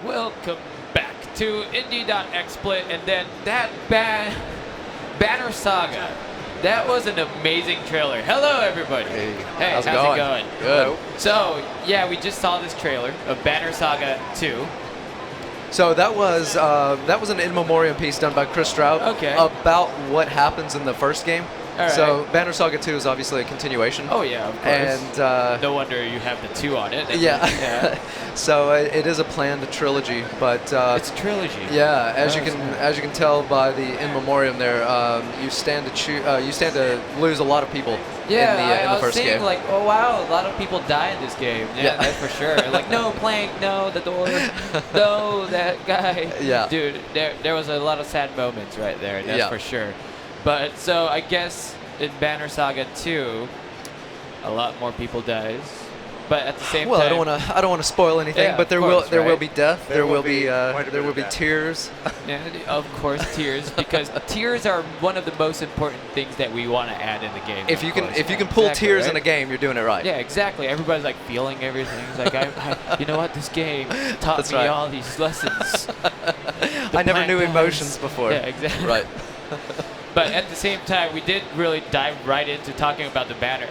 Welcome back to Indie.XSplit, and then that Banner Saga. That was an amazing trailer. Hello, everybody. Hey, how's it going? Good. So, yeah, we just saw this trailer of Banner Saga 2. So that was an in memoriam piece done by Chris Stroud about what happens in the first game. Right. So Banner Saga 2 is obviously a continuation. Oh yeah, of course. And no wonder you have the 2 on it. Yeah. So it is a planned trilogy, but it's a trilogy. Yeah, as you can tell by the in memoriam there, you stand to lose a lot of people. Yeah, in the first game. I was like, oh wow, a lot of people die in this game. Yeah, that's for sure. Like, no plank, no the door, no that guy. Yeah. Dude, there was a lot of sad moments right there. That's for sure. But so I guess in Banner Saga 2, a lot more people dies. But at the same time, I don't want to spoil anything, but there will be death. There will be tears. Yeah, of course, tears, because tears are one of the most important things that we want to add in the game. If you can pull tears in a game, you're doing it right. Yeah, exactly. Everybody's like feeling everything. It's like you know what? This game taught me all these lessons. I never knew emotions before. Yeah, exactly. Right. But at the same time, we did really dive right into talking about the Banner.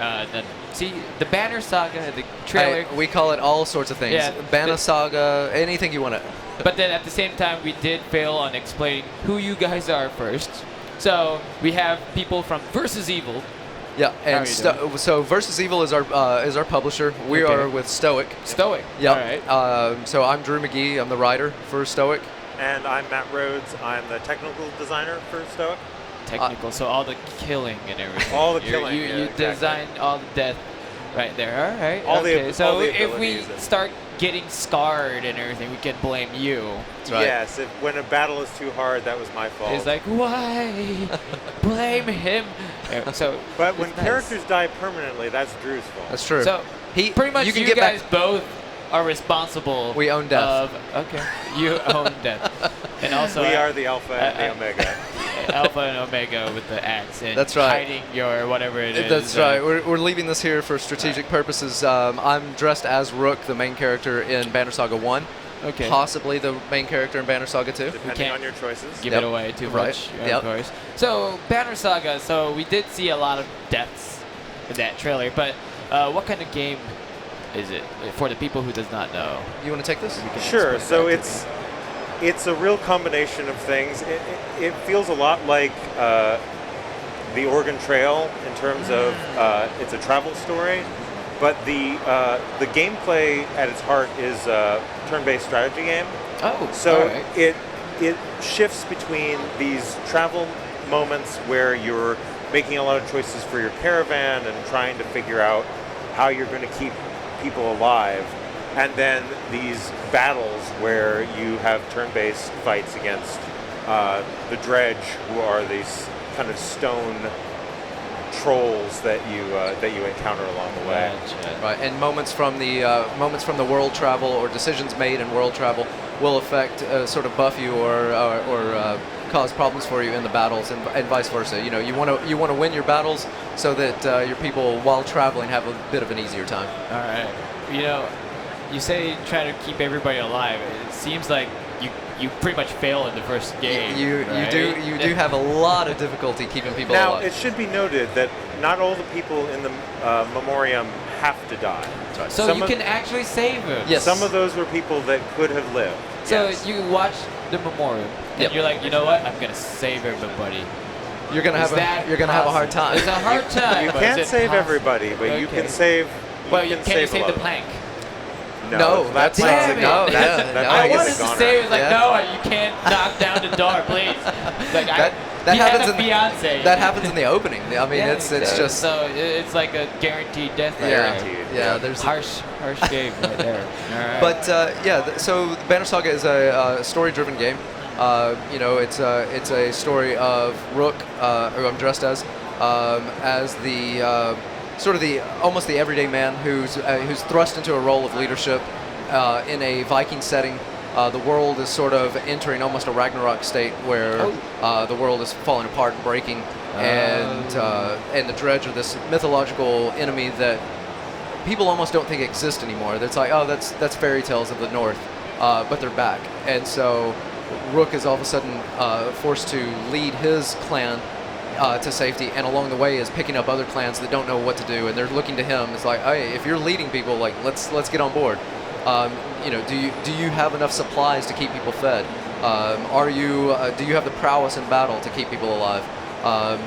The Banner Saga, the trailer. We call it all sorts of things. Yeah, Banner Saga, anything you want to. But then at the same time, we did fail on explaining who you guys are first. So we have people from Versus Evil. Yeah, and so Versus Evil is our publisher. We are with Stoic. Stoic. Yeah. All right. So I'm Drew McGee. I'm the writer for Stoic. And I'm Matt Rhodes. I'm the technical designer for Stoic. Technical, so all the killing and everything. All the killing. You designed all the death right there. All right. Okay. So if we start getting scarred and everything, we can blame you. That's right. Yes. When a battle is too hard, that was my fault. It's like, why? Blame him. But when characters die permanently, that's Drew's fault. That's true. So pretty much you guys both are responsible. We own death. You own death. And also we are the Alpha and the Omega. Alpha and Omega with the axe and that's right. hiding your whatever it is. That's right. We're leaving this here for strategic purposes. I'm dressed as Rook, the main character in Banner Saga 1. Okay. Possibly the main character in Banner Saga 2. Depending on your choices. Give it away too much, of course. So Banner Saga, so we did see a lot of deaths in that trailer, but what kind of game is it for the people who does not know? You want to take this? Sure. So it's a real combination of things. It feels a lot like the Oregon Trail in terms of it's a travel story, but the gameplay at its heart is a turn-based strategy game. Oh, so all right. it shifts between these travel moments where you're making a lot of choices for your caravan and trying to figure out how you're going to keep people alive, and then these battles where you have turn-based fights against the Dredge, who are these kind of stone trolls that you encounter along the way. Right, and moments from the world travel or decisions made in world travel will affect sort of buff you or cause problems for you in the battles, and vice versa. You know, you want to win your battles so that your people, while traveling, have a bit of an easier time. All right. You know, you say try to keep everybody alive. It seems like you pretty much fail in the first game. You do have a lot of difficulty keeping people alive. Now, it should be noted that not all the people in the memoriam have to die. Right. So you can actually save them. Yes. Some of those were people that could have lived. So you watch the memoriam, and you're like, you know what? I'm gonna save everybody. You're gonna have a hard time. It's a hard time. You can't save everybody, but you can save. Well, you can't save the plank. No, that's damn it. no. I wanted to say it was like, no, you can't knock down the door, please. Like, that he happens had a in fiance. that happens in the opening. I mean, Yeah, it's just so it's like a guaranteed death. Guaranteed. Yeah, there's harsh game right there. All right. But so Banner Saga is a story-driven game. You know, it's a story of Rook, who I'm dressed as the sort of almost the everyday man who's thrust into a role of leadership in a Viking setting. The world is sort of entering almost a Ragnarok state where the world is falling apart and breaking, and the Dredge are this mythological enemy that people almost don't think exist anymore. It's like, oh, that's fairy tales of the North, but they're back. And so Rook is all of a sudden forced to lead his clan to safety, and along the way is picking up other clans that don't know what to do, and they're looking to him. It's like, hey, if you're leading people, like let's get on board. You know, do you have enough supplies to keep people fed? Do you have the prowess in battle to keep people alive?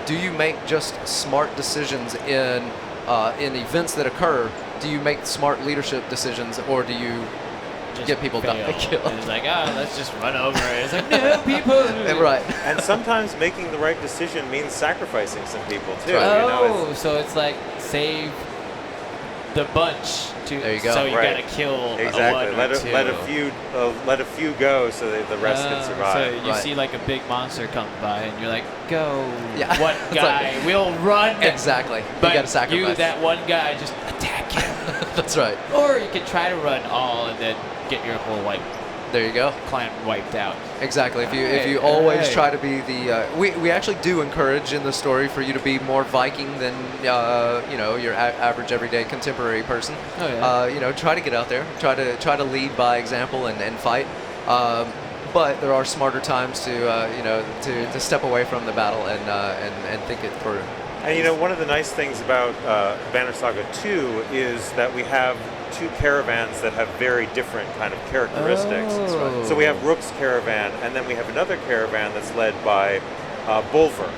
Do you make just smart decisions in events that occur? Do you make smart leadership decisions, or do you just get people killed? And it's like, let's just run over it. It's like, no, people. Right. And sometimes making the right decision means sacrificing some people too. Oh, you know, so it's like save the bunch. There you go. So you Right. gotta kill exactly. one Let or a, two. let a few go so that the rest can survive. So you see like a big monster come by, and you're like, go. Yeah. One It's guy will run. Exactly. But you got to sacrifice. that one guy, just attack him. That's right. Or you can try to run all and then get your whole There you go. clan wiped out. Exactly. If you Alright, always alright. try to be the we actually do encourage in the story for you to be more Viking than you know, your average everyday contemporary person. Oh, yeah. You know, try to get out there, try to lead by example and fight. But there are smarter times to you know, to step away from the battle and think it through. And you know, one of the nice things about Banner Saga 2 is that we have two caravans that have very different kind of characteristics. Oh. So we have Rook's caravan, and then we have another caravan that's led by Bolver,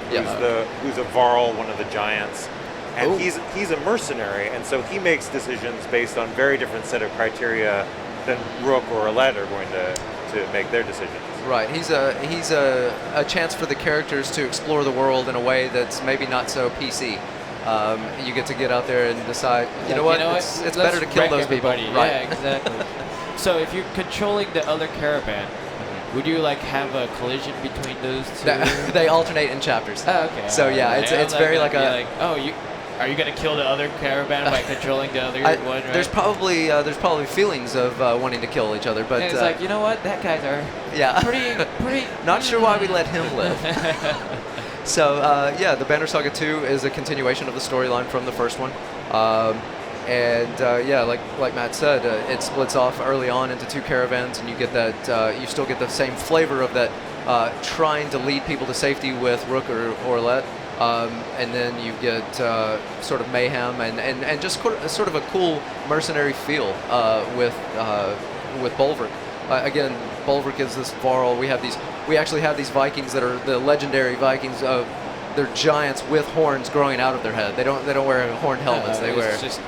who's a Varl, one of the giants. And he's a mercenary, and so he makes decisions based on very different set of criteria than Rook or Alette are going to make their decisions. Right, he's a chance for the characters to explore the world in a way that's maybe not so PC. You get out there and decide, you know what, it's better to kill those people. Right. Yeah, exactly. So if you're controlling the other caravan, would you like have a collision between those two? They alternate in chapters. Oh, okay. So yeah, it's very like a. Are you gonna kill the other caravan by controlling the other one? Right? There's probably feelings of wanting to kill each other, but and it's like, you know what, that guy's pretty. Not sure why we let him live. So yeah, the Banner Saga 2 is a continuation of the storyline from the first one, and yeah, like Matt said, it splits off early on into two caravans, and you get that you still get the same flavor of that trying to lead people to safety with Rook or Orlette. And then you get sort of mayhem and just sort of a cool mercenary feel with Bolverk. Again, Bolverk is this Varl. We actually have these Vikings that are the legendary Vikings. They're giants with horns growing out of their head. They don't wear horned helmets. They wear just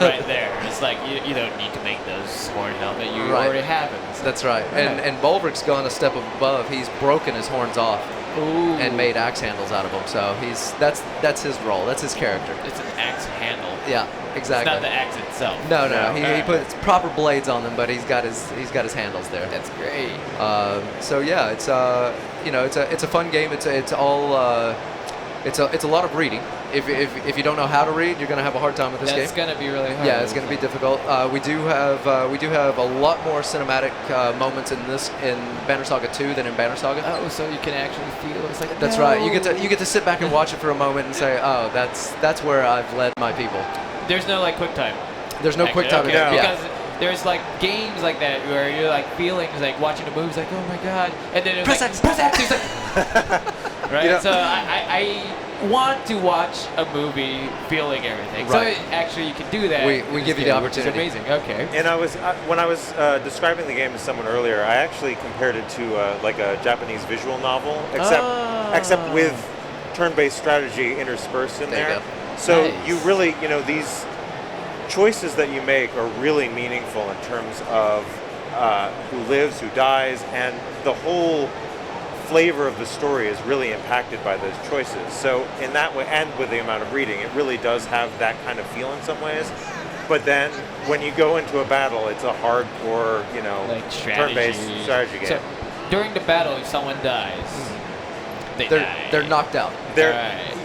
right there. It's like you don't need to make those horn helmet. You already have it. So. That's right. And Bolverk's gone a step above. He's broken his horns off. Ooh. And made axe handles out of them. So that's his role. That's his character. It's an axe handle. Yeah, exactly. It's not the axe itself. No. He puts proper blades on them, but he's got his handles there. That's great. So yeah, it's you know, it's a fun game. It's all it's a lot of reading. If you don't know how to read, you're gonna have a hard time with this game. That's gonna be really hard. Yeah, it's gonna be difficult. We do have a lot more cinematic moments in Banner Saga 2 than in Banner Saga. Oh, so you can actually feel it's like That's right. You get to sit back and watch it for a moment and say, oh, that's where I've led my people. There's no like quick time. There's no quick time. Okay. Because there's like games like that where you're like feeling like watching a movie, it's like, oh my god, and then it's Press like, X. press X. It's like, right. You know, so I want to watch a movie feeling everything. Right. So actually you can do that. We give you the opportunity. Which is amazing. Okay. And when I was describing the game to someone earlier, I actually compared it to like a Japanese visual novel, except with turn-based strategy interspersed in There there. you go. So Nice. you really, you know, these choices that you make are really meaningful in terms of who lives, who dies, and the whole flavor of the story is really impacted by those choices. So in that way, and with the amount of reading, it really does have that kind of feel in some ways. But then when you go into a battle, it's a hardcore, like turn-based strategy game. So during the battle, if someone dies, they're knocked out.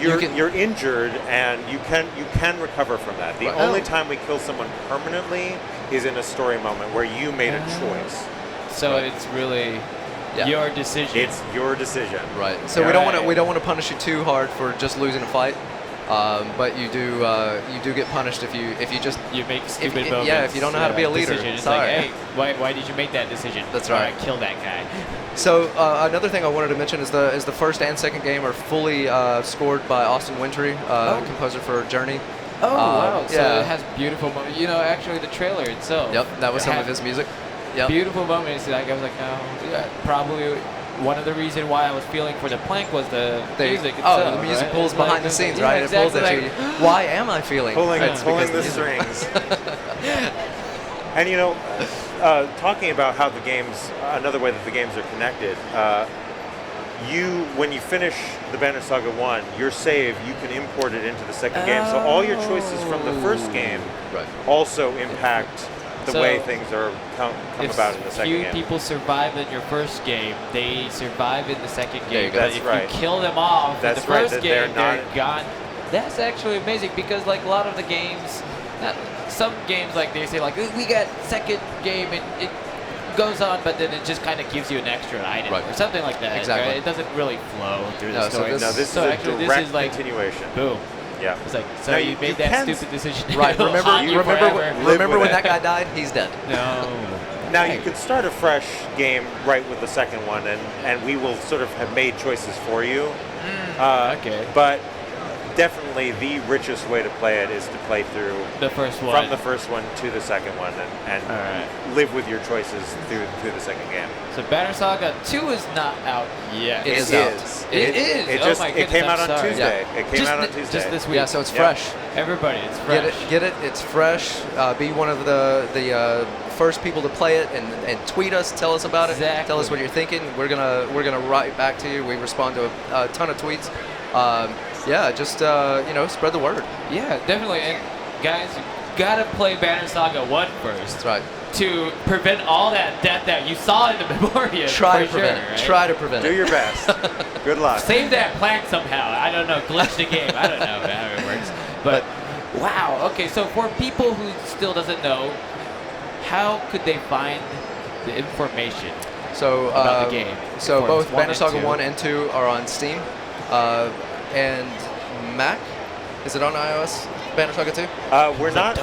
You're injured, and you can recover from that. The only time we kill someone permanently is in a story moment where you made a choice. So it's really your decision. It's your decision. Right. So we don't want to punish you too hard for just losing a fight. But you do get punished if you just make stupid moments. Yeah, if you don't know how to be a leader. It's like, hey, why did you make that decision? That's right. Kill that guy. So another thing I wanted to mention is the first and second game are fully scored by Austin Wintory, composer for Journey. Oh wow! So it has beautiful moments. Actually, the trailer itself. Yep, that was some of his music. Yep. Beautiful moments. Like I was like, probably. One of the reasons why I was feeling for the plank was the music itself. Oh, the music pulls behind the scenes, right? Exactly, it pulls at you. Why am I feeling? Pulling the strings. And talking about how the games, another way that the games are connected, when you finish the Banner Saga 1, your save, you can import it into the second game. So all your choices from the first game also impact the way things are come about in the second game. If few people survive in your first game, they survive in the second game. That's if right. you kill them off in the first game, they're gone. That's actually amazing because like a lot of the games, some games like they say like we got second game and it goes on, but then it just kind of gives you an extra item or something like that. Exactly. Right? It doesn't really flow through the story. This is a direct continuation. Boom. Yeah. It's like, so you made that stupid decision. Right. Remember when that guy died? He's dead. No. Now you can start a fresh game right with the second one, and we will sort of have made choices for you. Okay. But definitely the richest way to play it is to play through the first one, from the first one to the second one, and live with your choices through the second game. So Banner Saga 2 is not out yet. It is. It is. It came out on Tuesday. Yeah. It came out on Tuesday. Just this week. Yeah, so it's fresh. Everybody, it's fresh. Get it. It's fresh. Be one of the first people to play it, and tweet us. Tell us about it. Exactly. Tell us what you're thinking. We're gonna write back to you. We respond to a ton of tweets. Just spread the word. Yeah, definitely. And guys, you gotta play Banner Saga 1 first. That's right. To prevent all that death that you saw in the Memoria. Try to prevent it. Right? Try to prevent it. Do your best. Good luck. Save that plank somehow. I don't know. Glitch the game. I don't know how it works. But wow. Okay, so for people who still doesn't know, how could they find the information about the game? So both Banner Saga 1 and 2 are on Steam. And Mac? Is it on iOS? Banner Saga 2? We're not.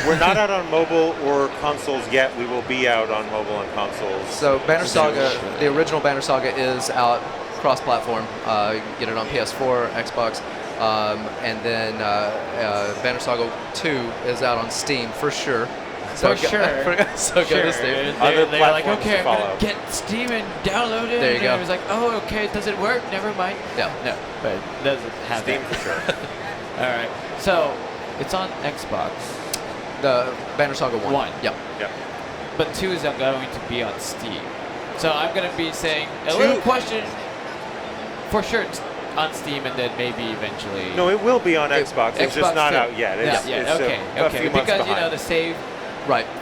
We're not out on mobile or consoles yet. We will be out on mobile and consoles. So Banner Saga, the original Banner Saga, is out cross-platform. You can get it on PS4, Xbox, and then Banner Saga 2 is out on Steam for sure. So go to Steam. They're like, okay, I'm going to get Steam and download it. There you go. I was like, oh, okay, does it work? Never mind. Yeah. No, but it doesn't have Steam that. for sure. All right. So it's on Xbox. The Banner Saga 1. Yep. But 2 is going to be on Steam. So I'm going to be saying a little question. For sure, it's on Steam, and then maybe eventually. No, it will be on Xbox. It's just not out yet. It's a few months because behind. The save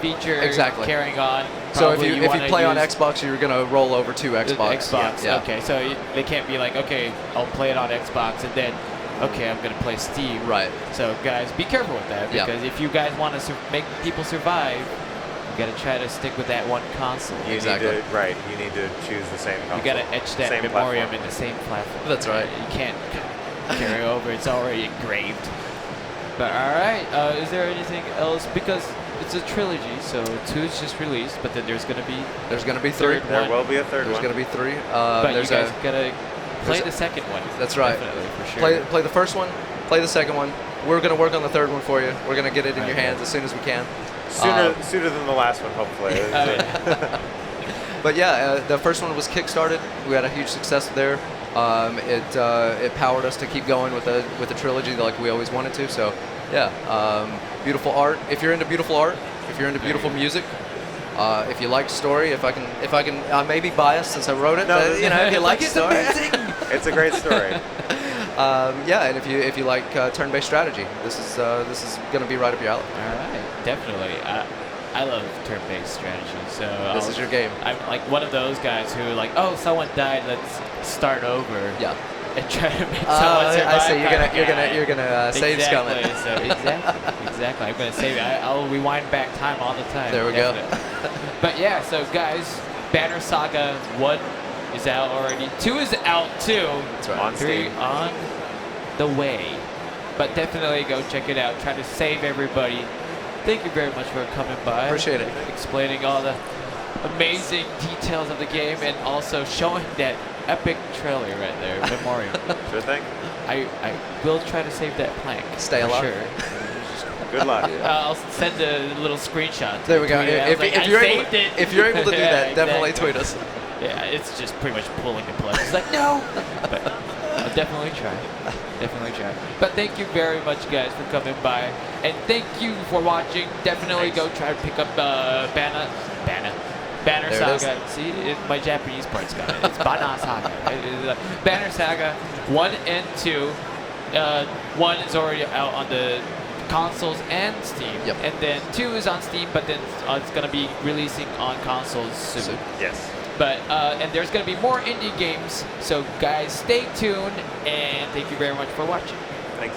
feature carrying on. So if you play on Xbox, you're gonna roll over to Xbox. Yeah. Okay, so they can't be like, okay, I'll play it on Xbox and then, okay, I'm gonna play Steam. Right. So guys, be careful with that because if you guys want to make people survive, you gotta try to stick with that one console. You need to choose the same console. You gotta etch that memoriam in the same platform. That's right. You can't carry over. It's already engraved. But all right, is there anything else? Because it's a trilogy, so 2 is just released, but then there's gonna be 3. There will be a third one. There's gonna be 3. But you guys gotta play the second one. That's right. Definitely, for sure. Play the first one. Play the second one. We're gonna work on the third one for you. We're gonna get it in your hands as soon as we can. Sooner than the last one, hopefully. But the first one was kickstarted. We had a huge success there. It powered us to keep going with the trilogy like we always wanted to. So beautiful art. If you're into beautiful art, if you're into beautiful music, If you like story, if I can, I may be biased since I wrote it. No, But, you know, if you like story, It's a great story. yeah, and if you like turn-based strategy, this is going to be right up your alley. All right, definitely. I love turn-based strategy, so This is your game. I'm like one of those guys who like, oh, someone died, let's start over. Yeah. And try to make someone survive. I see. You're gonna save exactly. Scummit. So exactly. I'm gonna save it. I'll rewind back time all the time. There we go. But yeah, so guys, Banner Saga 1 is out already. 2 is out too. That's right. On 3 Steam. on the way. But definitely go check it out. Try to save everybody. Thank you very much for coming by. Appreciate it. Explaining all the amazing details of the game and also showing that epic trailer right there, Memoriam. Sure thing. I will try to save that plank. Stay for alive. Sure. Good luck. I'll send a little screenshot. There we go. tweet it. I was like, I saved it. If you're able to do Yeah, that, definitely exactly. tweet us. Yeah, it's just pretty much pulling the plug. It's like, no! But I'll definitely try. Definitely try. But thank you very much, guys, for coming by. And thank you for watching. Definitely go try to pick up Banner There it Saga. See, my Japanese part's got it. It's Banner Saga. Banner Saga 1 and 2. 1 is already out on the consoles and Steam. Yep. And then 2 is on Steam, but then it's going to be releasing on consoles soon. Yes. But and there's going to be more indie games, so guys, stay tuned, and thank you very much for watching. Thanks.